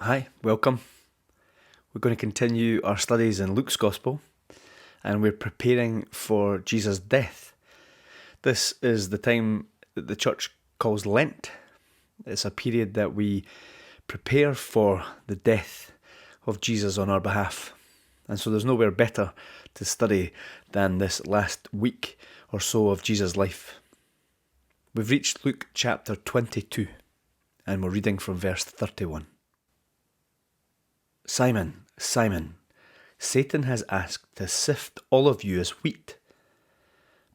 Hi, welcome. We're going to continue our studies in Luke's Gospel, and we're preparing for Jesus' death. This is the time that the church calls Lent. It's a period that we prepare for the death of Jesus on our behalf. And so there's nowhere better to study than this last week or so of Jesus' life. We've reached Luke chapter 22, and we're reading from verse 31. Simon, Simon, Satan has asked to sift all of you as wheat.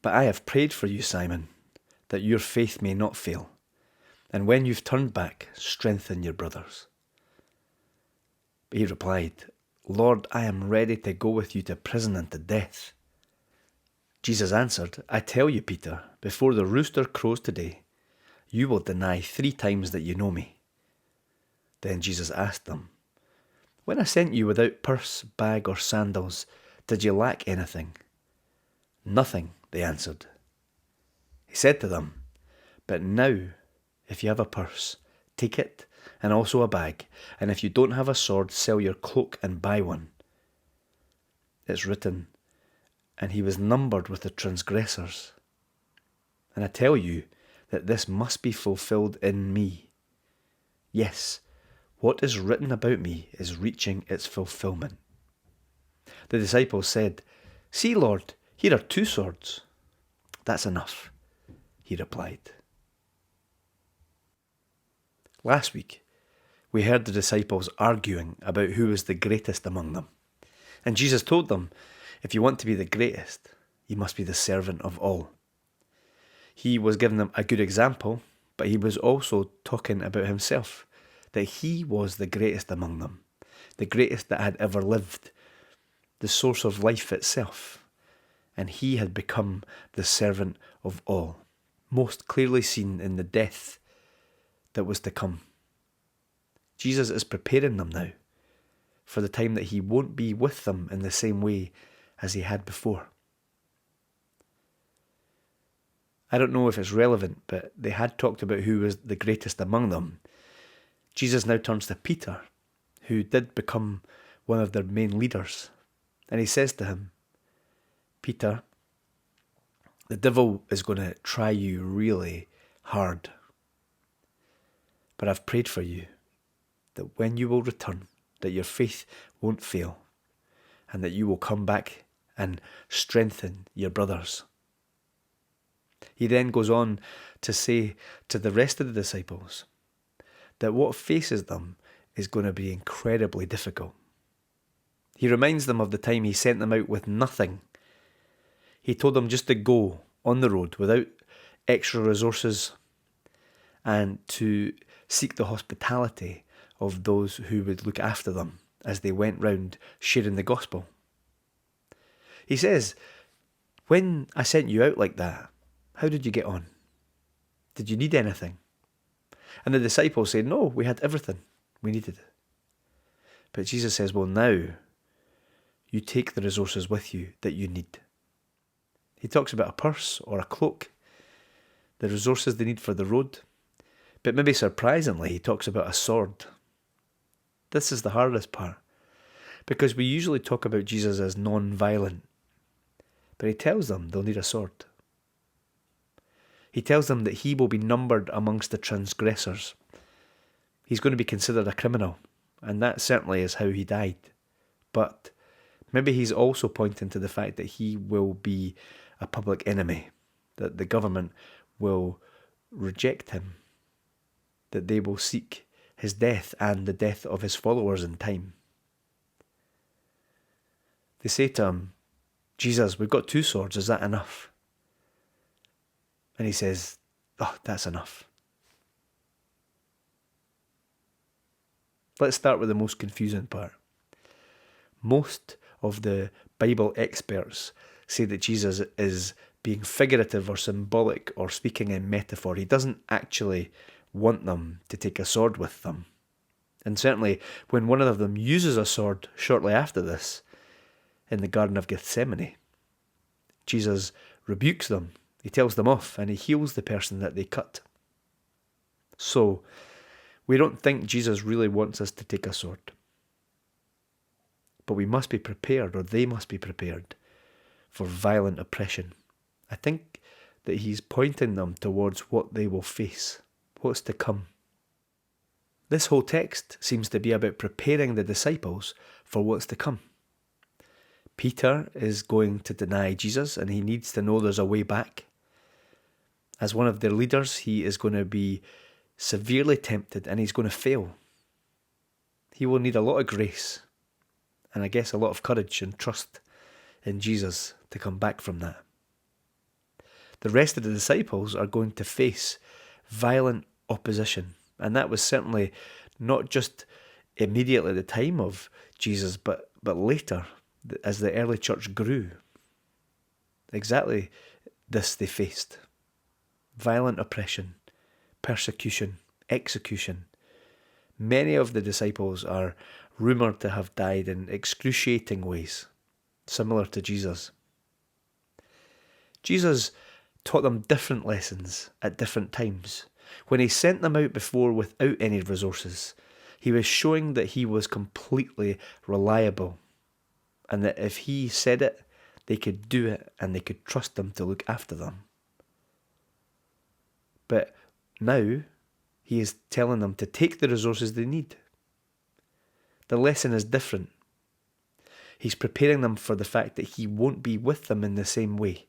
But I have prayed for you, Simon, that your faith may not fail. And when you've turned back, strengthen your brothers. But he replied, Lord, I am ready to go with you to prison and to death. Jesus answered, I tell you, Peter, before the rooster crows today, you will deny 3 times that you know me. Then Jesus asked them, when I sent you without purse, bag, or sandals, did you lack anything? Nothing, they answered. He said to them, but now, if you have a purse, take it, and also a bag, and if you don't have a sword, sell your cloak and buy one. It's written, and he was numbered with the transgressors. And I tell you that this must be fulfilled in me. Yes, what is written about me is reaching its fulfillment. The disciples said, see, Lord, here are 2 swords. That's enough, he replied. Last week, we heard the disciples arguing about who was the greatest among them. And Jesus told them, if you want to be the greatest, you must be the servant of all. He was giving them a good example, but he was also talking about himself, that he was the greatest among them, the greatest that had ever lived, the source of life itself, and he had become the servant of all, most clearly seen in the death that was to come. Jesus is preparing them now for the time that he won't be with them in the same way as he had before. I don't know if it's relevant, but they had talked about who was the greatest among them. Jesus now turns to Peter, who did become one of their main leaders, and he says to him, Peter, the devil is going to try you really hard, but I've prayed for you that when you will return, that your faith won't fail, and that you will come back and strengthen your brothers. He then goes on to say to the rest of the disciples that what faces them is going to be incredibly difficult. He reminds them of the time he sent them out with nothing. He told them just to go on the road without extra resources and to seek the hospitality of those who would look after them as they went round sharing the gospel. He says, when I sent you out like that, how did you get on? Did you need anything? And the disciples say, no, we had everything we needed. But Jesus says, well, now you take the resources with you that you need. He talks about a purse or a cloak, the resources they need for the road. But maybe surprisingly, he talks about a sword. This is the hardest part, because we usually talk about Jesus as non-violent. But he tells them they'll need a sword. He tells them that he will be numbered amongst the transgressors. He's going to be considered a criminal, and that certainly is how he died. But maybe he's also pointing to the fact that he will be a public enemy, that the government will reject him, that they will seek his death and the death of his followers in time. They say to him, Jesus, we've got 2 swords, is that enough? And he says, oh, that's enough. Let's start with the most confusing part. Most of the Bible experts say that Jesus is being figurative or symbolic or speaking in metaphor. He doesn't actually want them to take a sword with them. And certainly when one of them uses a sword shortly after this in the Garden of Gethsemane, Jesus rebukes them. He tells them off and he heals the person that they cut. So We don't think Jesus really wants us to take a sword. But we must be prepared, or they must be prepared, for violent oppression. I think that he's pointing them towards what they will face, what's to come. This whole text seems to be about preparing the disciples for what's to come. Peter is going to deny Jesus, and he needs to know there's a way back. As one of their leaders, he is going to be severely tempted, and he's going to fail. He will need a lot of grace, and I guess a lot of courage and trust in Jesus to come back from that. The rest of the disciples are going to face violent opposition, and that was certainly not just immediately at the time of Jesus, but later, as the early church grew. Exactly this they faced. Violent oppression, persecution, execution. Many of the disciples are rumoured to have died in excruciating ways, similar to Jesus. Jesus taught them different lessons at different times. When he sent them out before without any resources, he was showing that he was completely reliable, and that if he said it, they could do it, and they could trust him to look after them. But now, he is telling them to take the resources they need. The lesson is different. He's preparing them for the fact that he won't be with them in the same way.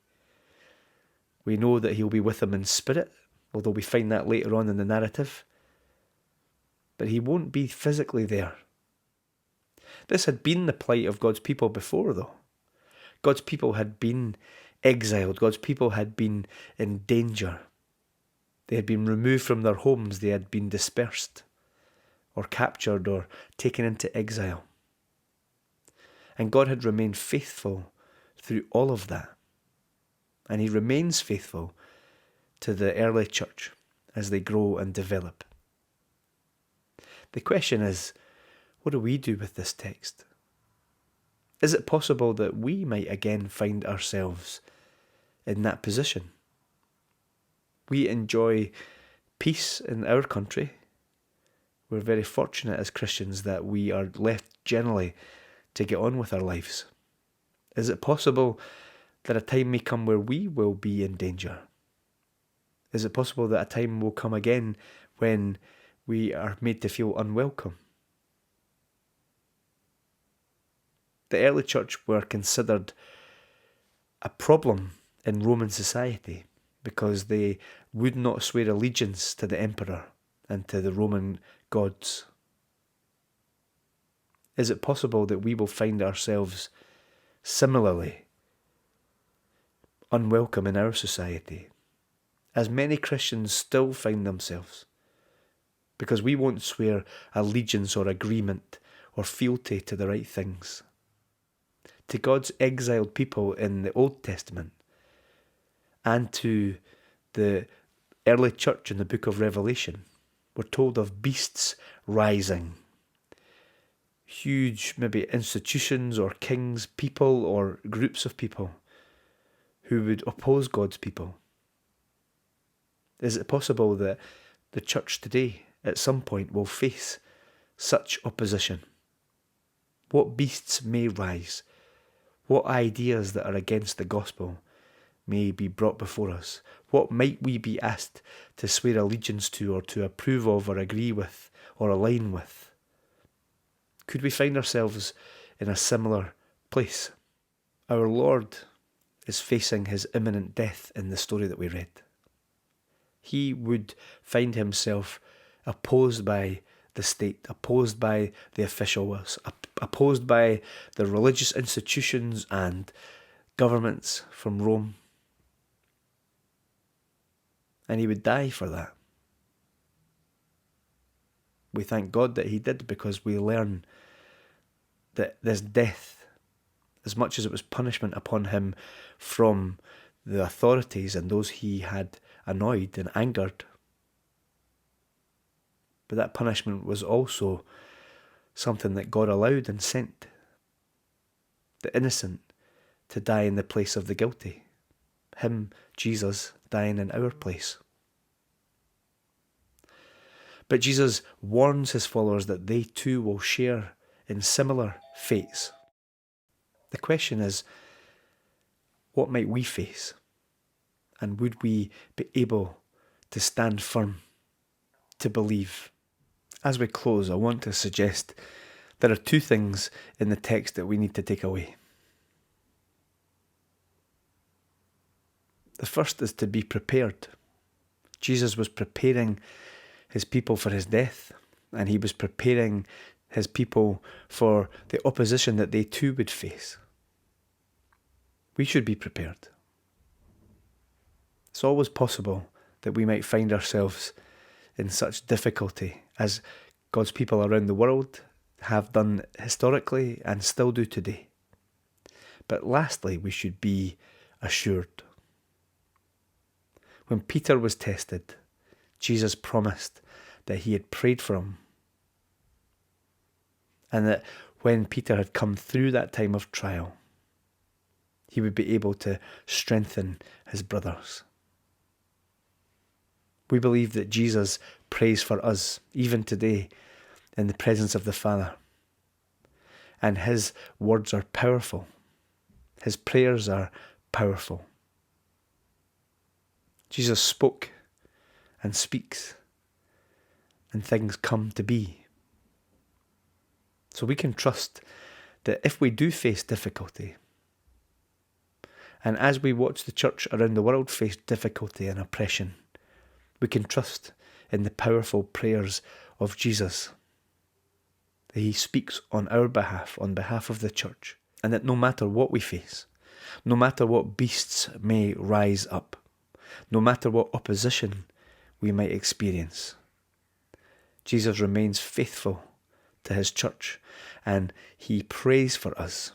We know that he'll be with them in spirit, although we find that later on in the narrative. But he won't be physically there. This had been the plight of God's people before, though. God's people had been exiled. God's people had been in danger. They had been removed from their homes. They had been dispersed, or captured, or taken into exile. And God had remained faithful through all of that. And he remains faithful to the early church as they grow and develop. The question is, what do we do with this text? Is it possible that we might again find ourselves in that position? We enjoy peace in our country. We're very fortunate as Christians that we are left generally to get on with our lives. Is it possible that a time may come where we will be in danger? Is it possible that a time will come again when we are made to feel unwelcome? The early church were considered a problem in Roman society because they would not swear allegiance to the emperor and to the Roman gods. Is it possible that we will find ourselves similarly unwelcome in our society, as many Christians still find themselves, because we won't swear allegiance or agreement or fealty to the right things? To God's exiled people in the Old Testament, and to the early church in the book of Revelation, we're told of beasts rising. Huge, maybe institutions or kings, people or groups of people who would oppose God's people. Is it possible that the church today at some point will face such opposition? What beasts may rise? What ideas that are against the gospel may be brought before us? What might we be asked to swear allegiance to, or to approve of, or agree with, or align with? Could we find ourselves in a similar place? Our Lord is facing his imminent death in the story that we read. He would find himself opposed by the state, opposed by the officials, opposed by the religious institutions and governments from Rome. And he would die for that. We thank God that he did, because we learn that this death, as much as it was punishment upon him from the authorities and those he had annoyed and angered, but that punishment was also something that God allowed and sent. The innocent to die in the place of the guilty. Him, Jesus, dying in our place. But Jesus warns his followers that they too will share in similar fates. The question is, what might we face? And would we be able to stand firm, to believe? As we close, I want to suggest there are two things in the text that we need to take away. The first is to be prepared. Jesus was preparing his people for his death, and he was preparing his people for the opposition that they too would face. We should be prepared. It's always possible that we might find ourselves in such difficulty as God's people around the world have done historically and still do today. But lastly, we should be assured. When Peter was tested, Jesus promised that he had prayed for him, and that when Peter had come through that time of trial, he would be able to strengthen his brothers. We believe that Jesus prays for us, even today, in the presence of the Father. And his words are powerful. His prayers are powerful. Jesus spoke and speaks, and things come to be. So we can trust that if we do face difficulty, and as we watch the church around the world face difficulty and oppression, we can trust in the powerful prayers of Jesus, that he speaks on our behalf, on behalf of the church, and that no matter what we face, no matter what beasts may rise up, no matter what opposition we might experience, Jesus remains faithful to his church, and he prays for us